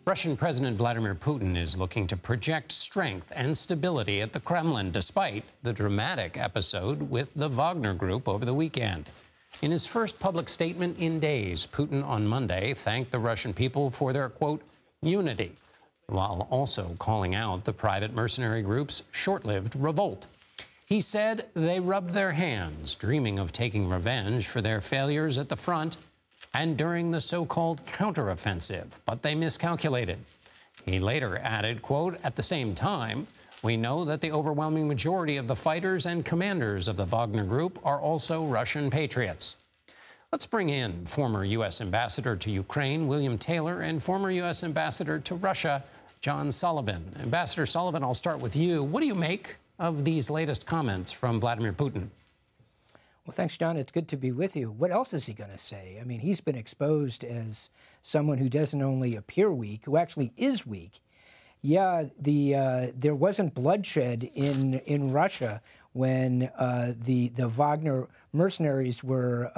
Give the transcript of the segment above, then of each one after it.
Russian President Vladimir Putin is looking to project strength and stability at the Kremlin, despite the dramatic episode with the Wagner Group over the weekend. In his first public statement in days, Putin on Monday thanked the Russian people for their, quote, unity, while also calling out the private mercenary group's short-lived revolt. He said they rubbed their hands, dreaming of taking revenge for their failures at the front and during the so-called counteroffensive, but they miscalculated. He later added, quote, at the same time, we know that the overwhelming majority of the fighters and commanders of the Wagner Group are also Russian patriots. Let's bring in former U.S. Ambassador to Ukraine, William Taylor, and former U.S. Ambassador to Russia, John Sullivan. Ambassador Sullivan, I'll start with you. What do you make of these latest comments from Vladimir Putin? Well, thanks, John. It's good to be with you. What else is he going to say? I mean, he's been exposed as someone who doesn't only appear weak, who actually is weak. Yeah, there wasn't bloodshed in Russia when the Wagner mercenaries were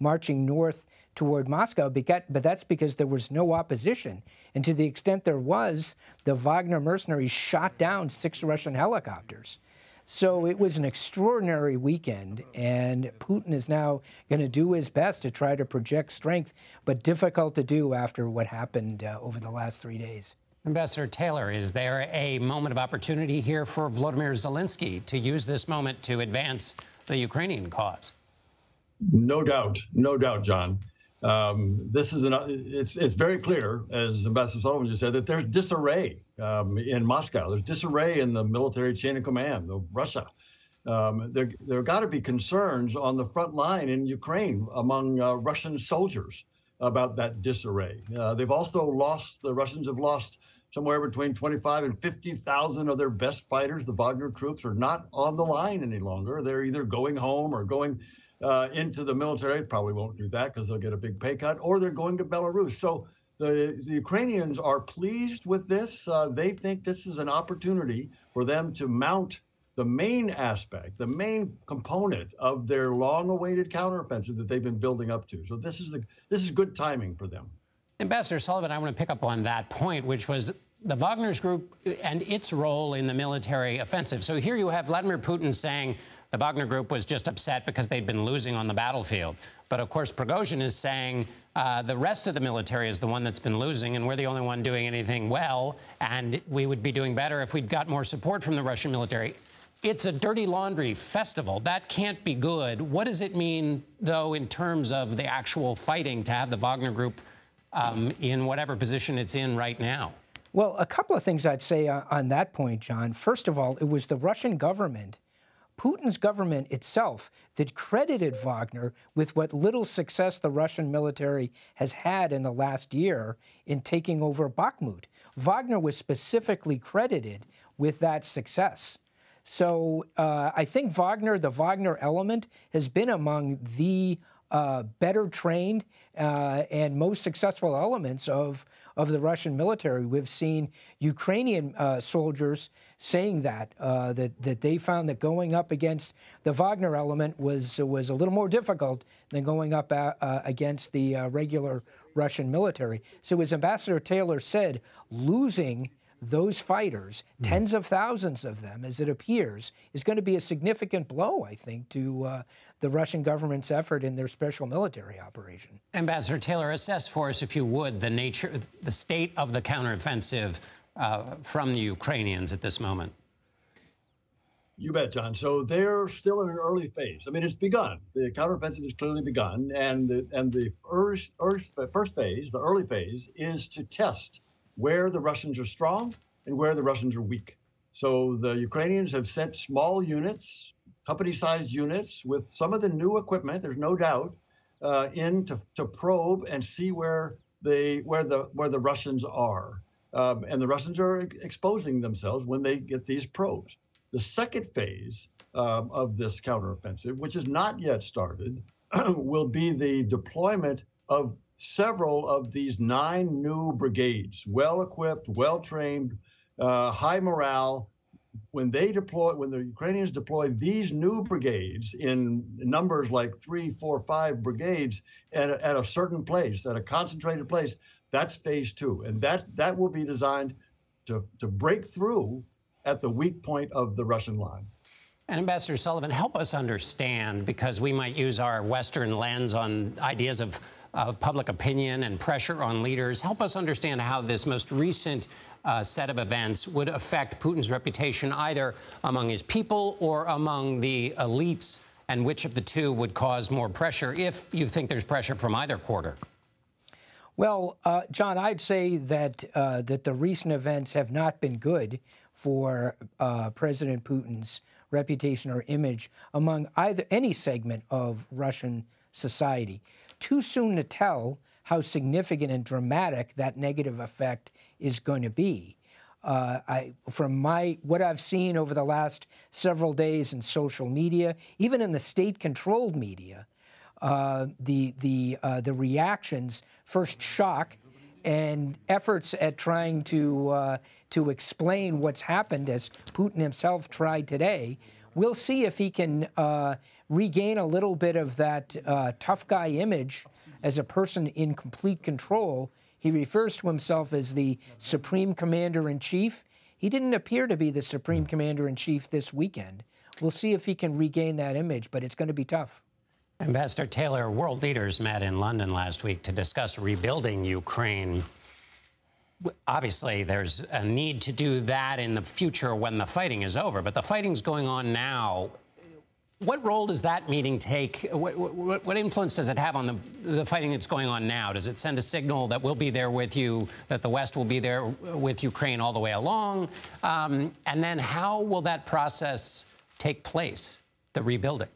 marching north toward Moscow, but that's because there was no opposition. And to the extent there was, the Wagner mercenaries shot down 6 Russian helicopters. So it was an extraordinary weekend, and Putin is now going to do his best to try to project strength, but difficult to do after what happened over the last 3 days. Ambassador Taylor, is there a moment of opportunity here for Volodymyr Zelenskyy to use this moment to advance the Ukrainian cause? No doubt, John. It's very clear, as Ambassador Sullivan just said, that there's disarray in Moscow. There's disarray in the military chain of command of Russia. There got to be concerns on the front line in Ukraine among Russian soldiers about that disarray. The Russians have lost somewhere between 25 and 50,000 of their best fighters. The Wagner troops are not on the line any longer. They're either going home or going into the military. Probably won't do that because they'll get a big pay cut, or they're going to Belarus. So the Ukrainians are pleased with this. They think this is an opportunity for them to mount the main aspect, the main component of their long-awaited counteroffensive that they've been building up to. So this is good timing for them. Ambassador Sullivan, I want to pick up on that point, which was the Wagner Group and its role in the military offensive. So here you have Vladimir Putin saying the Wagner Group was just upset because they'd been losing on the battlefield. But of course, Prigozhin is saying the rest of the military is the one that's been losing, and we're the only one doing anything well, and we would be doing better if we'd got more support from the Russian military. It's a dirty laundry festival. That can't be good. What does it mean, though, in terms of the actual fighting to have the Wagner Group in whatever position it's in right now? Well, a couple of things I'd say on that point, John. First of all, it was the Russian government, Putin's government itself, that credited Wagner with what little success the Russian military has had in the last year in taking over Bakhmut. Wagner was specifically credited with that success. So I think the Wagner element has been among the better trained and most successful elements of the Russian military. We've seen Ukrainian soldiers saying that they found that going up against the Wagner element was a little more difficult than going up against the regular Russian military. So as Ambassador Taylor said, losing those fighters, tens of thousands of them, as it appears, is going to be a significant blow, I think, to the Russian government's effort in their special military operation. Ambassador Taylor, assess for us, if you would, the state of the counteroffensive from the Ukrainians at this moment. You bet, John. So they're still in an early phase. I mean, it's begun. The counteroffensive has clearly begun, and the first phase, the early phase, is to test where the Russians are strong and where the Russians are weak. So the Ukrainians have sent small units, company-sized units, with some of the new equipment, there's no doubt, in to probe and see where the Russians are. And the Russians are exposing themselves when they get these probes. The second phase of this counteroffensive, which is not yet started, will be the deployment of several of these 9 new brigades, well-equipped, well-trained, high morale. When the Ukrainians deploy these new brigades in numbers like 3, 4, 5 brigades at a certain place, at a concentrated place, That's phase two. And that will be designed to break through at the weak point of the Russian line. And Ambassador Sullivan, help us understand, because we might use our Western lens on ideas of public opinion and pressure on leaders. Help us understand how this most recent set of events would affect Putin's reputation, either among his people or among the elites, and which of the two would cause more pressure, if you think there's pressure from either quarter. Well, John, I'd say that that the recent events have not been good for President Putin's reputation or image among any segment of Russian society. Too soon to tell how significant and dramatic that negative effect is going to be. From what I've seen over the last several days in social media, even in the state-controlled media, the reactions, first shock, and efforts at trying to explain what's happened, as Putin himself tried today. We'll see if he can regain a little bit of that tough guy image as a person in complete control. He refers to himself as the Supreme Commander-in-Chief. He didn't appear to be the Supreme Commander-in-Chief this weekend. We'll see if he can regain that image, but it's going to be tough. Ambassador Taylor, world leaders met in London last week to discuss rebuilding Ukraine. Obviously, there's a need to do that in the future when the fighting is over, but the fighting's going on now. What role does that meeting take? What influence does it have on the fighting that's going on now? Does it send a signal that we'll be there with you, that the West will be there with Ukraine all the way along? And then how will that process take place, the rebuilding?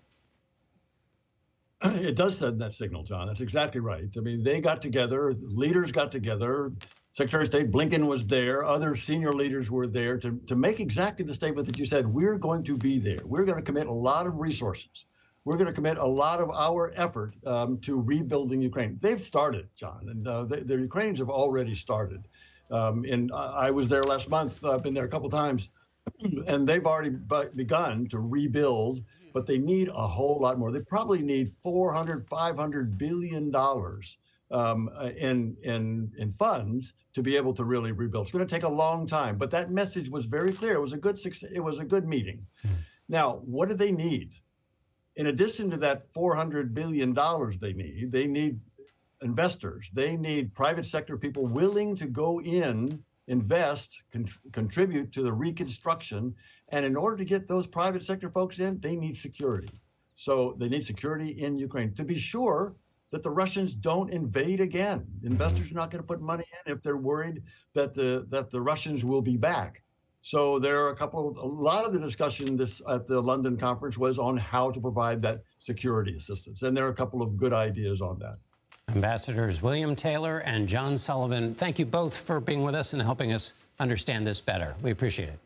It does send that signal, John. That's exactly right. I mean, they got together, leaders got together. Secretary of State Blinken was there. Other senior leaders were there to make exactly the statement that you said. We're going to be there. We're going to commit a lot of resources. We're going to commit a lot of our effort to rebuilding Ukraine. They've started, John, and the Ukrainians have already started. And I was there last month. I've been there a couple times, and they've already begun to rebuild. But they need a whole lot more. They probably need $400–500 billion in funds to be able to really rebuild. It's going to take a long time, but that message was very clear. It was a good meeting. Now, what do they need? In addition to that $400 billion they need investors. They need private sector people willing to go in, invest, contribute to the reconstruction. And in order to get those private sector folks in, they need security. So they need security in Ukraine to be sure that the Russians don't invade again. Investors are not going to put money in if they're worried that the Russians will be back. So there are a lot of the discussion at the London conference was on how to provide that security assistance. And there are a couple of good ideas on that. Ambassadors William Taylor and John Sullivan, thank you both for being with us and helping us understand this better. We appreciate it.